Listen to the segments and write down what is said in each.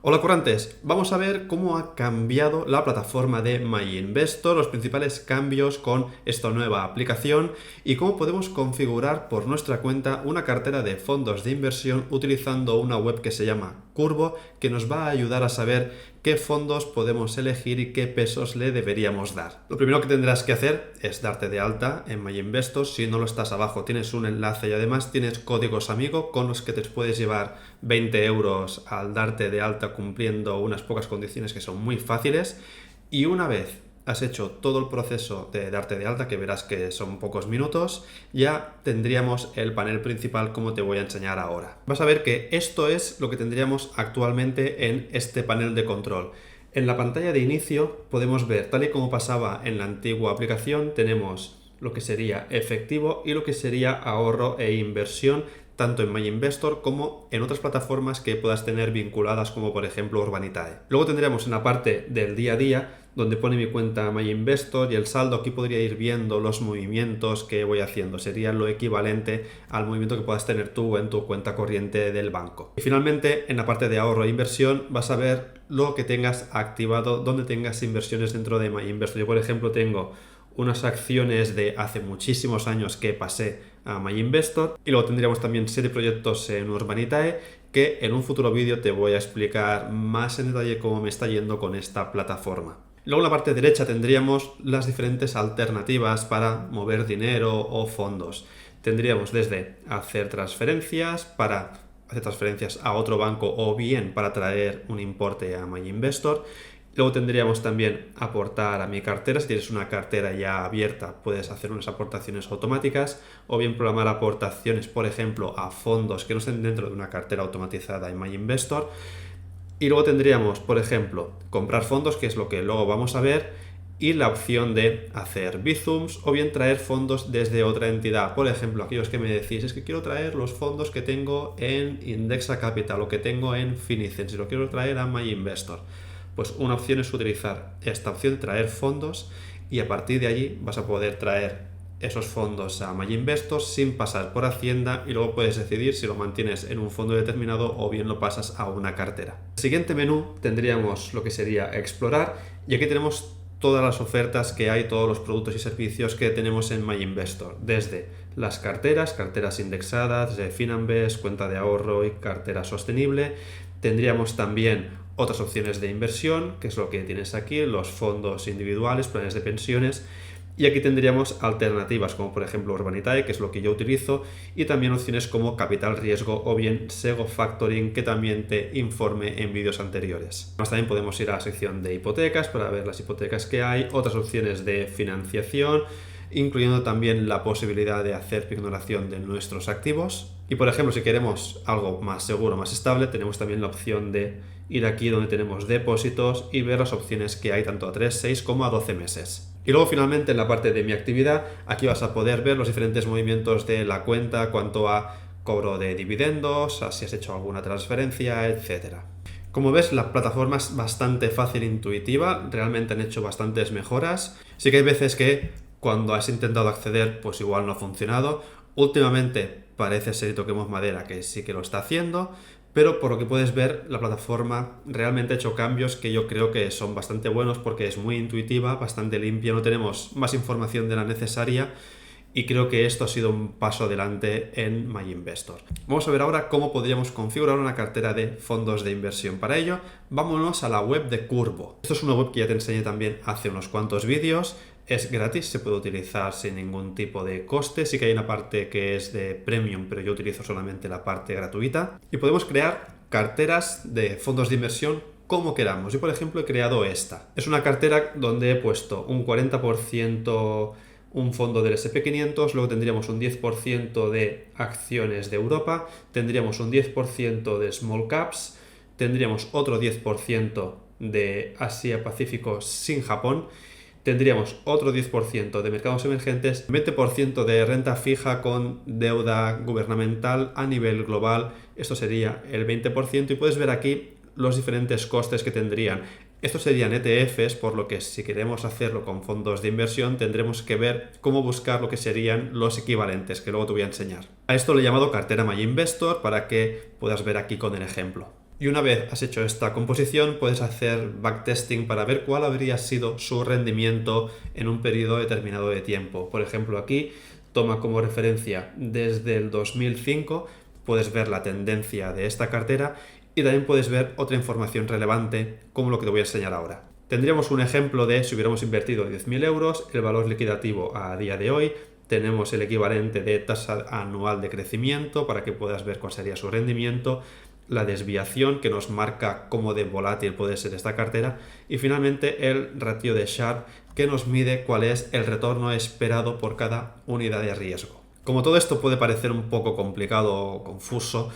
Hola currantes, vamos a ver cómo ha cambiado la plataforma de MyInvestor, los principales cambios con esta nueva aplicación y cómo podemos configurar por nuestra cuenta una cartera de fondos de inversión utilizando una web que se llama Curvo, que nos va a ayudar a saber qué fondos podemos elegir y qué pesos le deberíamos dar. Lo primero que tendrás que hacer es darte de alta en MyInvestor. Si no lo estás, abajo tienes un enlace y además tienes códigos amigo con los que te puedes llevar 20 euros al darte de alta cumpliendo unas pocas condiciones que son muy fáciles. Y una vez has hecho todo el proceso de darte de alta, que verás que son pocos minutos, ya tendríamos el panel principal como te voy a enseñar ahora. Vas a ver que esto es lo que tendríamos actualmente en este panel de control. En la pantalla de inicio podemos ver, tal y como pasaba en la antigua aplicación, tenemos lo que sería efectivo y lo que sería ahorro e inversión, tanto en MyInvestor como en otras plataformas que puedas tener vinculadas, como por ejemplo Urbanitae. Luego tendríamos en la parte del día a día, donde pone mi cuenta MyInvestor y el saldo. Aquí podría ir viendo los movimientos que voy haciendo. Sería lo equivalente al movimiento que puedas tener tú en tu cuenta corriente del banco. Y finalmente, en la parte de ahorro e inversión, vas a ver lo que tengas activado, donde tengas inversiones dentro de MyInvestor. Yo, por ejemplo, tengo unas acciones de hace muchísimos años que pasé a MyInvestor, y luego tendríamos también 7 proyectos en Urbanitae, que en un futuro vídeo te voy a explicar más en detalle cómo me está yendo con esta plataforma. Luego en la parte derecha tendríamos las diferentes alternativas para mover dinero o fondos. Tendríamos desde hacer transferencias, para hacer transferencias a otro banco o bien para traer un importe a MyInvestor. Luego tendríamos también aportar a mi cartera. Si tienes una cartera ya abierta, puedes hacer unas aportaciones automáticas o bien programar aportaciones, por ejemplo, a fondos que no estén dentro de una cartera automatizada en MyInvestor. Y luego tendríamos, por ejemplo, comprar fondos, que es lo que luego vamos a ver, y la opción de hacer bizums o bien traer fondos desde otra entidad. Por ejemplo, aquellos que me decís, es que quiero traer los fondos que tengo en Indexa Capital o que tengo en Finicens y lo quiero traer a MyInvestor. Pues una opción es utilizar esta opción de traer fondos, y a partir de allí vas a poder traer esos fondos a MyInvestor sin pasar por Hacienda, y luego puedes decidir si lo mantienes en un fondo determinado o bien lo pasas a una cartera. En el siguiente menú tendríamos lo que sería explorar, y aquí tenemos todas las ofertas que hay, todos los productos y servicios que tenemos en MyInvestor, desde las carteras indexadas, de Finanbest, cuenta de ahorro y cartera sostenible. Tendríamos también otras opciones de inversión, que es lo que tienes aquí, los fondos individuales, planes de pensiones. Y aquí tendríamos alternativas como por ejemplo Urbanitae, que es lo que yo utilizo, y también opciones como Capital Riesgo o bien Sego Factoring, que también te informé en vídeos anteriores. Además, también podemos ir a la sección de hipotecas para ver las hipotecas que hay, otras opciones de financiación, incluyendo también la posibilidad de hacer pignoración de nuestros activos. Y por ejemplo, si queremos algo más seguro, más estable, tenemos también la opción de ir aquí donde tenemos depósitos y ver las opciones que hay tanto a 3, 6 como a 12 meses. Y luego finalmente en la parte de mi actividad, aquí vas a poder ver los diferentes movimientos de la cuenta, cuanto a cobro de dividendos, si has hecho alguna transferencia, etc. Como ves, la plataforma es bastante fácil e intuitiva, realmente han hecho bastantes mejoras. Sí que hay veces que cuando has intentado acceder, pues igual no ha funcionado. Últimamente parece ser, y toquemos madera, que sí que lo está haciendo, pero por lo que puedes ver, la plataforma realmente ha hecho cambios que yo creo que son bastante buenos, porque es muy intuitiva, bastante limpia, no tenemos más información de la necesaria, y creo que esto ha sido un paso adelante en MyInvestor. Vamos a ver ahora cómo podríamos configurar una cartera de fondos de inversión. Para ello, vámonos a la web de Curvo. Esto es una web que ya te enseñé también hace unos cuantos vídeos. Es gratis, se puede utilizar sin ningún tipo de coste. Sí que hay una parte que es de premium, pero yo utilizo solamente la parte gratuita. Y podemos crear carteras de fondos de inversión como queramos. Yo, por ejemplo, he creado esta. Es una cartera donde he puesto un 40% un fondo del SP500, luego tendríamos un 10% de acciones de Europa, tendríamos un 10% de small caps, tendríamos otro 10% de Asia Pacífico sin Japón, tendríamos otro 10% de mercados emergentes, 20% de renta fija con deuda gubernamental a nivel global, esto sería el 20%, y puedes ver aquí los diferentes costes que tendrían. Estos serían ETFs, por lo que si queremos hacerlo con fondos de inversión tendremos que ver cómo buscar lo que serían los equivalentes, que luego te voy a enseñar. A esto le he llamado cartera MyInvestor para que puedas ver aquí con el ejemplo. Y una vez has hecho esta composición, puedes hacer backtesting para ver cuál habría sido su rendimiento en un periodo determinado de tiempo. Por ejemplo, aquí toma como referencia desde el 2005, puedes ver la tendencia de esta cartera y también puedes ver otra información relevante como lo que te voy a enseñar ahora. Tendríamos un ejemplo de si hubiéramos invertido 10.000 euros, el valor liquidativo a día de hoy. Tenemos el equivalente de tasa anual de crecimiento para que puedas ver cuál sería su rendimiento, la desviación que nos marca cómo de volátil puede ser esta cartera y finalmente el ratio de Sharpe que nos mide cuál es el retorno esperado por cada unidad de riesgo. Como todo esto puede parecer un poco complicado o confuso,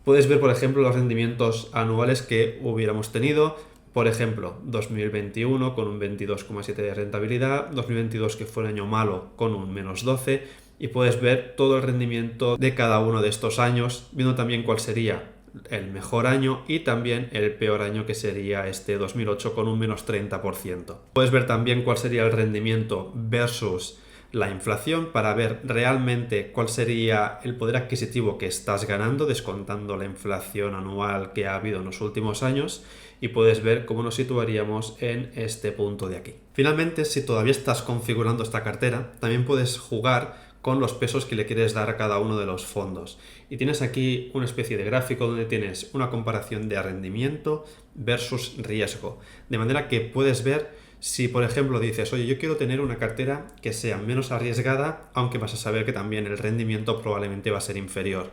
puedes ver por ejemplo los rendimientos anuales que hubiéramos tenido. Por ejemplo, 2021 con un 22,7 de rentabilidad, 2022 que fue un año malo con un menos 12 y puedes ver todo el rendimiento de cada uno de estos años, viendo también cuál sería el mejor año y también el peor año que sería este 2008 con un menos 30%. Puedes ver también cuál sería el rendimiento versus la inflación para ver realmente cuál sería el poder adquisitivo que estás ganando descontando la inflación anual que ha habido en los últimos años y puedes ver cómo nos situaríamos en este punto de aquí. Finalmente, si todavía estás configurando esta cartera, también puedes jugar con los pesos que le quieres dar a cada uno de los fondos. Y tienes aquí una especie de gráfico donde tienes una comparación de rendimiento versus riesgo. De manera que puedes ver si, por ejemplo, dices, oye, yo quiero tener una cartera que sea menos arriesgada, aunque vas a saber que también el rendimiento probablemente va a ser inferior.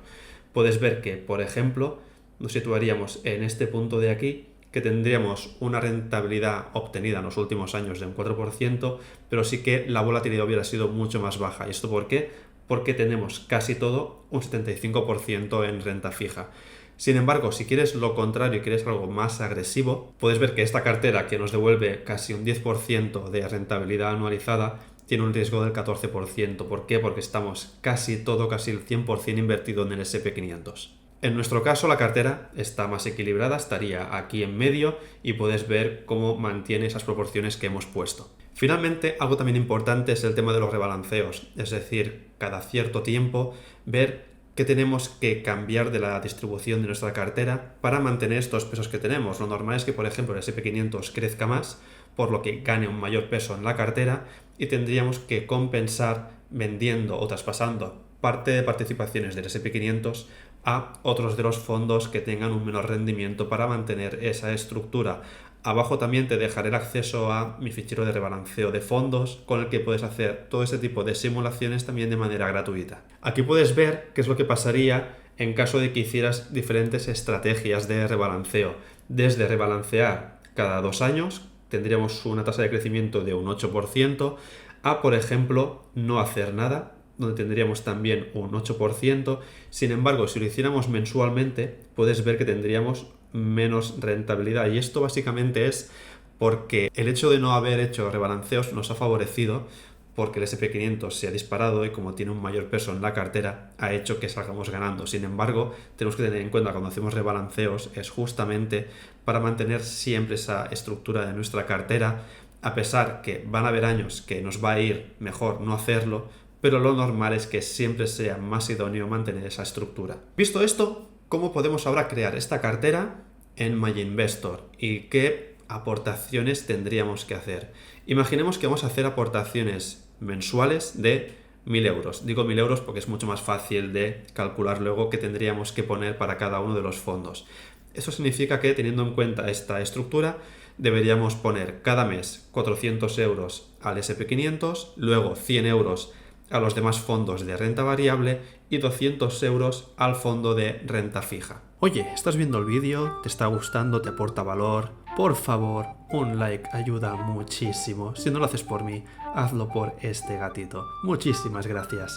Puedes ver que, por ejemplo, nos situaríamos en este punto de aquí, que tendríamos una rentabilidad obtenida en los últimos años de un 4%, pero sí que la volatilidad hubiera sido mucho más baja. ¿Y esto por qué? Porque tenemos casi todo un 75% en renta fija. Sin embargo, si quieres lo contrario y quieres algo más agresivo, puedes ver que esta cartera que nos devuelve casi un 10% de rentabilidad anualizada tiene un riesgo del 14%. ¿Por qué? Porque estamos casi el 100% invertido en el S&P500. En nuestro caso la cartera está más equilibrada, estaría aquí en medio y puedes ver cómo mantiene esas proporciones que hemos puesto. Finalmente, algo también importante es el tema de los rebalanceos, es decir, cada cierto tiempo ver qué tenemos que cambiar de la distribución de nuestra cartera para mantener estos pesos que tenemos. Lo normal es que, por ejemplo, el S&P500 crezca más, por lo que gane un mayor peso en la cartera y tendríamos que compensar vendiendo o traspasando parte de participaciones del S&P500 a otros de los fondos que tengan un menor rendimiento para mantener esa estructura. Abajo también te dejaré el acceso a mi fichero de rebalanceo de fondos con el que puedes hacer todo ese tipo de simulaciones también de manera gratuita. Aquí puedes ver qué es lo que pasaría en caso de que hicieras diferentes estrategias de rebalanceo. Desde rebalancear cada 2 años, tendríamos una tasa de crecimiento de un 8%, a por ejemplo no hacer nada, donde tendríamos también un 8%. Sin embargo, si lo hiciéramos mensualmente, puedes ver que tendríamos menos rentabilidad. Y esto básicamente es porque el hecho de no haber hecho rebalanceos nos ha favorecido porque el S&P500 se ha disparado y como tiene un mayor peso en la cartera, ha hecho que salgamos ganando. Sin embargo, tenemos que tener en cuenta cuando hacemos rebalanceos es justamente para mantener siempre esa estructura de nuestra cartera, a pesar que van a haber años que nos va a ir mejor no hacerlo, pero lo normal es que siempre sea más idóneo mantener esa estructura. Visto esto, ¿cómo podemos ahora crear esta cartera en MyInvestor y qué aportaciones tendríamos que hacer? Imaginemos que vamos a hacer aportaciones mensuales de 1.000 euros. Digo 1.000 euros porque es mucho más fácil de calcular luego qué tendríamos que poner para cada uno de los fondos. Eso significa que, teniendo en cuenta esta estructura, deberíamos poner cada mes 400 euros al S&P500, luego 100 euros a los demás fondos de renta variable y 200 euros al fondo de renta fija. Oye, ¿estás viendo el vídeo? ¿Te está gustando? ¿Te aporta valor? Por favor, un like ayuda muchísimo. Si no lo haces por mí, hazlo por este gatito. Muchísimas gracias.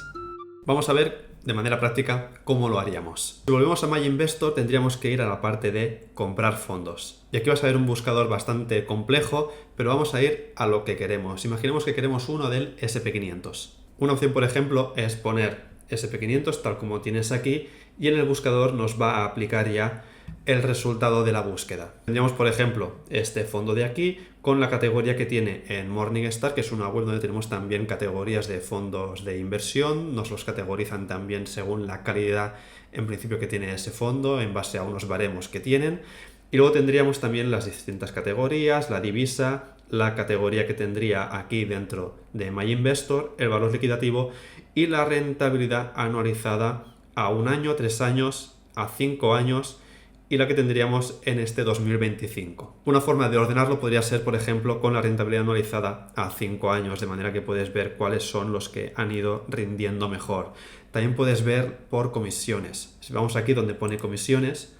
Vamos a ver de manera práctica cómo lo haríamos. Si volvemos a MyInvestor, tendríamos que ir a la parte de comprar fondos. Y aquí vas a ver un buscador bastante complejo, pero vamos a ir a lo que queremos. Imaginemos que queremos uno del S&P500. Una opción, por ejemplo, es poner S&P500 tal como tienes aquí y en el buscador nos va a aplicar ya el resultado de la búsqueda. Tendríamos, por ejemplo, este fondo de aquí con la categoría que tiene en Morningstar, que es una web donde tenemos también categorías de fondos de inversión. Nos los categorizan también según la calidad en principio que tiene ese fondo, en base a unos baremos que tienen. Y luego tendríamos también las distintas categorías, la divisa, la categoría que tendría aquí dentro de MyInvestor, el valor liquidativo y la rentabilidad anualizada a 1 año, 3 años, a 5 años y la que tendríamos en este 2025. Una forma de ordenarlo podría ser, por ejemplo, con la rentabilidad anualizada a 5 años, de manera que puedes ver cuáles son los que han ido rindiendo mejor. También puedes ver por comisiones. Si vamos aquí donde pone comisiones,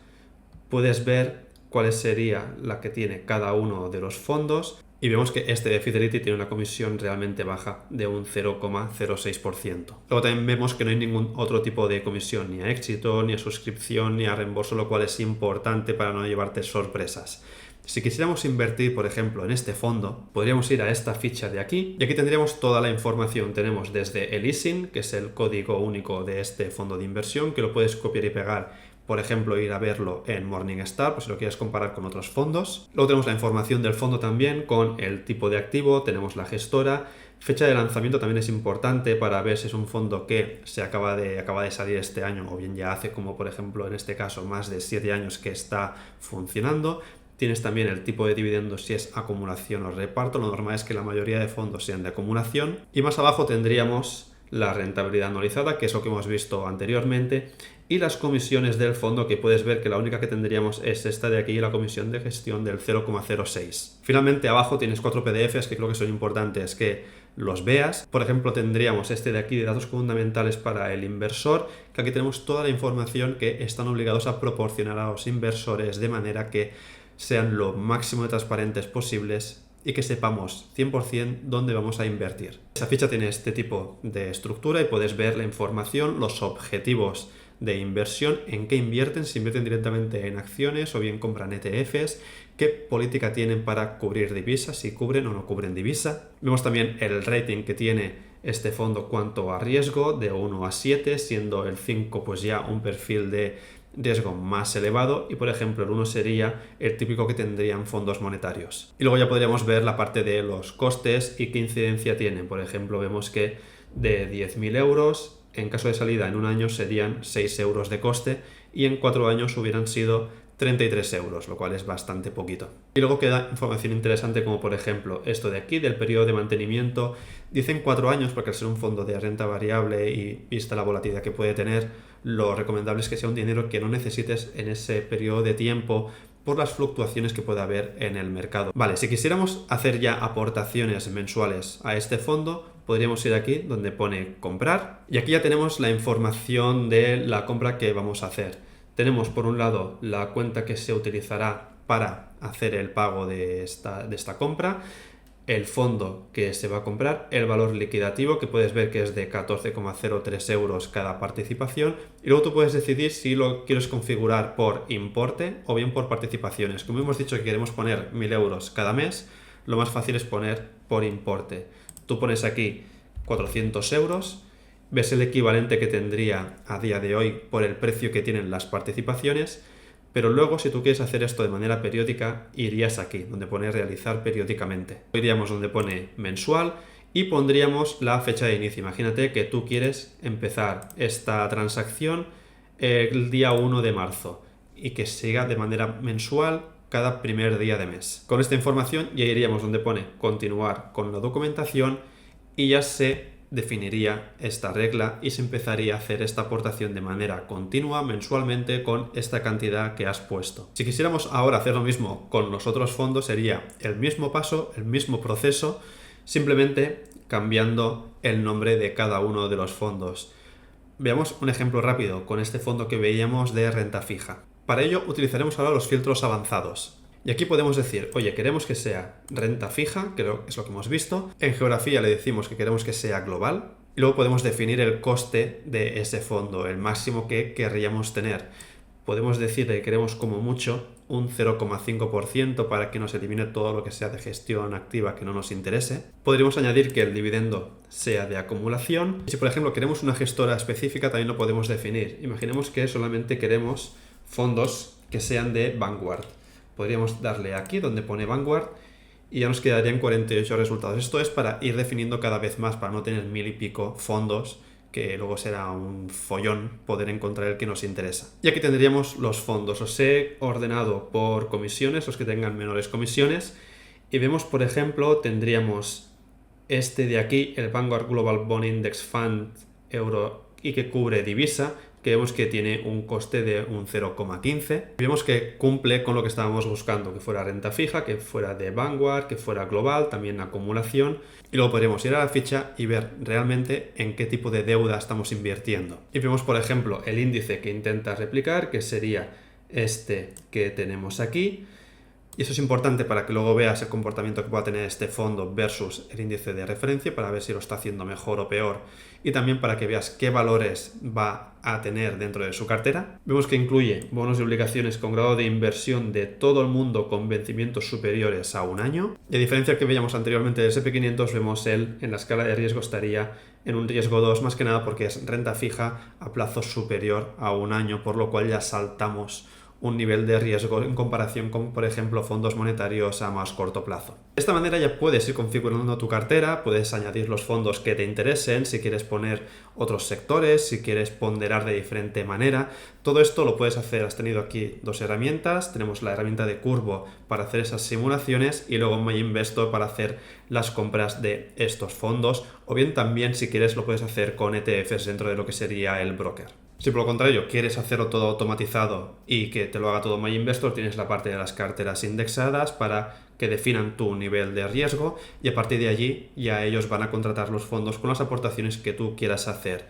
puedes ver cuál sería la que tiene cada uno de los fondos y vemos que este de Fidelity tiene una comisión realmente baja de un 0,06%. Luego también vemos que no hay ningún otro tipo de comisión, ni a éxito, ni a suscripción, ni a reembolso, lo cual es importante para no llevarte sorpresas. Si quisiéramos invertir, por ejemplo, en este fondo, podríamos ir a esta ficha de aquí y aquí tendríamos toda la información. Tenemos desde el ISIN, que es el código único de este fondo de inversión, que lo puedes copiar y pegar. Por ejemplo, ir a verlo en Morningstar, pues si lo quieres comparar con otros fondos. Luego tenemos la información del fondo también con el tipo de activo, tenemos la gestora. Fecha de lanzamiento también es importante para ver si es un fondo que se acaba de salir este año o bien ya hace, como por ejemplo en este caso, más de 7 años que está funcionando. Tienes también el tipo de dividendos si es acumulación o reparto. Lo normal es que la mayoría de fondos sean de acumulación. Y más abajo tendríamos la rentabilidad anualizada, que es lo que hemos visto anteriormente, y las comisiones del fondo, que puedes ver que la única que tendríamos es esta de aquí, la comisión de gestión del 0,06. Finalmente abajo tienes 4 PDFs que creo que son importantes que los veas. Por ejemplo, tendríamos este de aquí de datos fundamentales para el inversor, que aquí tenemos toda la información que están obligados a proporcionar a los inversores de manera que sean lo máximo de transparentes posibles y que sepamos 100% dónde vamos a invertir. Esa ficha tiene este tipo de estructura y puedes ver la información, los objetivos de inversión, en qué invierten, si invierten directamente en acciones o bien compran ETFs, qué política tienen para cubrir divisas, si cubren o no cubren divisa. Vemos también el rating que tiene este fondo cuanto a riesgo, de 1 a 7, siendo el 5 pues ya un perfil de riesgo más elevado y por ejemplo el 1 sería el típico que tendrían fondos monetarios. Y luego ya podríamos ver la parte de los costes y qué incidencia tienen. Por ejemplo, vemos que de 10.000 euros en caso de salida en un año serían 6 euros de coste y en 4 años hubieran sido 33 euros, lo cual es bastante poquito. Y luego queda información interesante como por ejemplo esto de aquí del periodo de mantenimiento. Dicen 4 años porque al ser un fondo de renta variable y vista la volatilidad que puede tener, lo recomendable es que sea un dinero que no necesites en ese periodo de tiempo por las fluctuaciones que pueda haber en el mercado. Vale, si quisiéramos hacer ya aportaciones mensuales a este fondo, podríamos ir aquí donde pone comprar y aquí ya tenemos la información de la compra que vamos a hacer. Tenemos por un lado la cuenta que se utilizará para hacer el pago de esta compra, el fondo que se va a comprar, el valor liquidativo que puedes ver que es de 14,03 euros cada participación y luego tú puedes decidir si lo quieres configurar por importe o bien por participaciones. Como hemos dicho que queremos poner 1.000 euros cada mes, lo más fácil es poner por importe. Tú pones aquí 400 euros, ves el equivalente que tendría a día de hoy por el precio que tienen las participaciones, pero luego si tú quieres hacer esto de manera periódica, irías aquí, donde pone realizar periódicamente. Iríamos donde pone mensual y pondríamos la fecha de inicio. Imagínate que tú quieres empezar esta transacción el día 1 de marzo y que siga de manera mensual cada primer día de mes. Con esta información ya iríamos donde pone continuar con la documentación y ya se definiría esta regla y se empezaría a hacer esta aportación de manera continua mensualmente con esta cantidad que has puesto. Si quisiéramos ahora hacer lo mismo con los otros fondos, sería el mismo paso, el mismo proceso, simplemente cambiando el nombre de cada uno de los fondos. Veamos un ejemplo rápido con este fondo que veíamos de renta fija. Para ello utilizaremos ahora los filtros avanzados. Y aquí podemos decir, oye, queremos que sea renta fija, creo que es lo que hemos visto. En geografía le decimos que queremos que sea global. Y luego podemos definir el coste de ese fondo, el máximo que querríamos tener. Podemos decir que queremos como mucho un 0,5% para que nos elimine todo lo que sea de gestión activa que no nos interese. Podríamos añadir que el dividendo sea de acumulación. Y si por ejemplo queremos una gestora específica, también lo podemos definir. Imaginemos que solamente queremos fondos que sean de Vanguard. Podríamos darle aquí donde pone Vanguard y ya nos quedarían 48 resultados. Esto es para ir definiendo cada vez más, para no tener 1000 y pico fondos, que luego será un follón poder encontrar el que nos interesa. Y aquí tendríamos los fondos. Os he ordenado por comisiones, los que tengan menores comisiones. Y vemos, por ejemplo, tendríamos este de aquí, el Vanguard Global Bond Index Fund Euro y que cubre divisa, que vemos que tiene un coste de un 0,15. Vemos que cumple con lo que estábamos buscando, que fuera renta fija, que fuera de Vanguard, que fuera global, también acumulación. Y luego podríamos ir a la ficha y ver realmente en qué tipo de deuda estamos invirtiendo. Y vemos, por ejemplo, el índice que intenta replicar, que sería este que tenemos aquí. Y eso es importante para que luego veas el comportamiento que pueda tener este fondo versus el índice de referencia, para ver si lo está haciendo mejor o peor, y también para que veas qué valores va a tener dentro de su cartera. Vemos que incluye bonos y obligaciones con grado de inversión de todo el mundo con vencimientos superiores a un año. Y a diferencia que veíamos anteriormente del S&P500, vemos él en la escala de riesgo estaría en un riesgo 2, más que nada porque es renta fija a plazo superior a un año, por lo cual ya saltamos un nivel de riesgo en comparación con, por ejemplo, fondos monetarios a más corto plazo. De esta manera ya puedes ir configurando tu cartera, puedes añadir los fondos que te interesen, si quieres poner otros sectores, si quieres ponderar de diferente manera. Todo esto lo puedes hacer. Has tenido aquí dos herramientas. Tenemos la herramienta de Curvo para hacer esas simulaciones y luego MyInvestor para hacer las compras de estos fondos, o bien también, si quieres, lo puedes hacer con ETFs dentro de lo que sería el broker. Si por lo contrario quieres hacerlo todo automatizado y que te lo haga todo MyInvestor, tienes la parte de las carteras indexadas para que definan tu nivel de riesgo, y a partir de allí ya ellos van a contratar los fondos con las aportaciones que tú quieras hacer.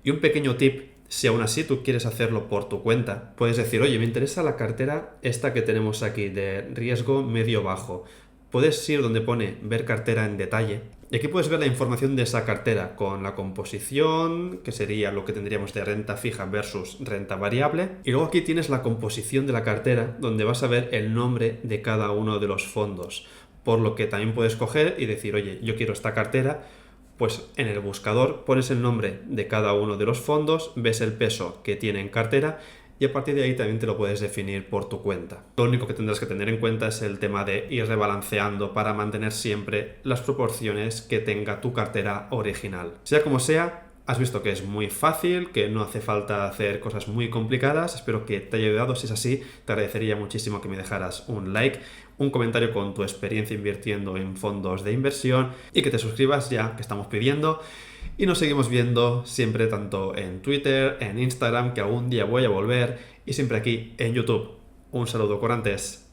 Y un pequeño tip: si aún así tú quieres hacerlo por tu cuenta, puedes decir, oye, me interesa la cartera esta que tenemos aquí de riesgo medio-bajo. Puedes ir donde pone ver cartera en detalle y aquí puedes ver la información de esa cartera con la composición, que sería lo que tendríamos de renta fija versus renta variable. Y luego aquí tienes la composición de la cartera, donde vas a ver el nombre de cada uno de los fondos. Por lo que también puedes coger y decir, oye, yo quiero esta cartera. Pues en el buscador pones el nombre de cada uno de los fondos, ves el peso que tiene en cartera y a partir de ahí también te lo puedes definir por tu cuenta. Lo único que tendrás que tener en cuenta es el tema de ir rebalanceando para mantener siempre las proporciones que tenga tu cartera original. Sea como sea, has visto que es muy fácil, que no hace falta hacer cosas muy complicadas. Espero que te haya ayudado. Si es así, te agradecería muchísimo que me dejaras un like, un comentario con tu experiencia invirtiendo en fondos de inversión y que te suscribas ya, que estamos pidiendo. Y nos seguimos viendo siempre tanto en Twitter, en Instagram, que algún día voy a volver, y siempre aquí en YouTube. Un saludo, corantes.